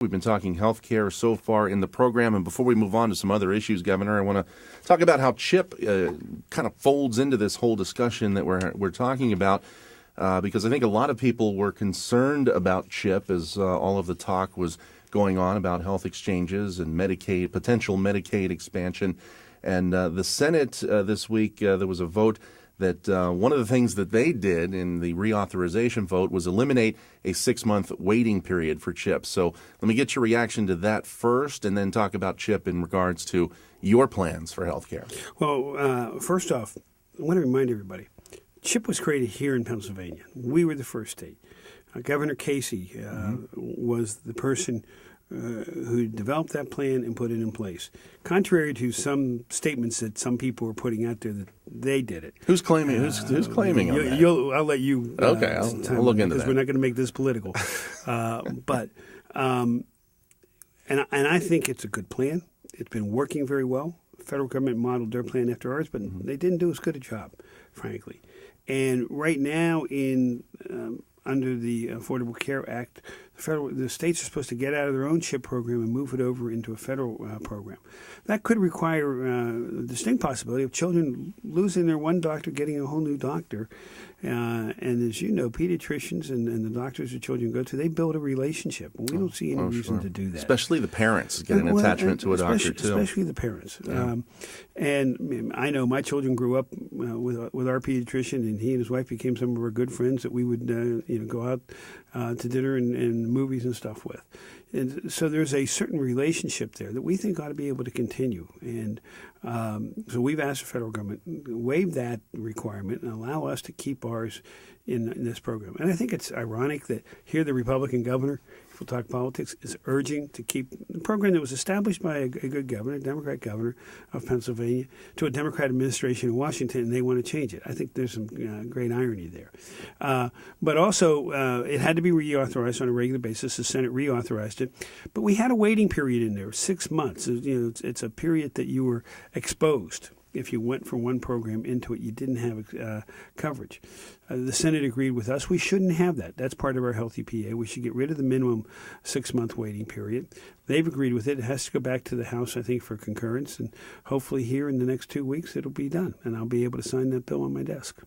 We've been talking health care so far in the program. And before we move on to some other issues, Governor, I want to talk about how CHIP kind of folds into this whole discussion that we're talking about. Because I think a lot of people were concerned about CHIP as all of the talk was going on about health exchanges and Medicaid, potential Medicaid expansion. And the Senate this week, there was a vote that one of the things that they did in the reauthorization vote was eliminate a 6-month waiting period for CHIP. So let me get your reaction to that first and then talk about CHIP in regards to your plans for health care. Well, first off, I want to remind everybody, CHIP was created here in Pennsylvania. We were the first state. Governor Casey was the person who developed that plan and put it in place. Contrary to some statements that some people were putting out there that they did it. Who's claiming? Who's claiming on that? I'll let you. Okay, I'll look into that. Because we're not going to make this political. And I think it's a good plan. It's been working very well. The federal government modeled their plan after ours, but they didn't do as good a job, frankly. And right now, under the Affordable Care Act, the states are supposed to get out of their own CHIP program and move it over into a federal program. That could require the distinct possibility of children losing their one doctor, getting a whole new doctor. And as you know, pediatricians and the doctors that children go to, they build a relationship. And we don't see any reason to do that. Especially the parents get an attachment to a doctor, too. Especially the parents. Yeah. And I know my children grew up with our pediatrician, and he and his wife became some of our good friends that we would go out to dinner and movies and stuff with. And so there's a certain relationship there that we think ought to be able to continue. And so we've asked the federal government waive that requirement and allow us to keep ours in this program. And I think it's ironic that here the Republican governor, if we'll talk politics, is urging to keep the program that was established by a good governor, a Democrat governor of Pennsylvania, to a Democrat administration in Washington, and they want to change it. I think there's some great irony there. But also, it had to be reauthorized on a regular basis. The Senate reauthorized it. But we had a waiting period in there, 6 months. It's a period that you were exposed. If you went from one program into it, you didn't have coverage. The Senate agreed with us. We shouldn't have that. That's part of our health EPA. We should get rid of the minimum 6-month waiting period. They've agreed with it. It has to go back to the House, I think, for concurrence. And hopefully here in the next 2 weeks, it'll be done. And I'll be able to sign that bill on my desk.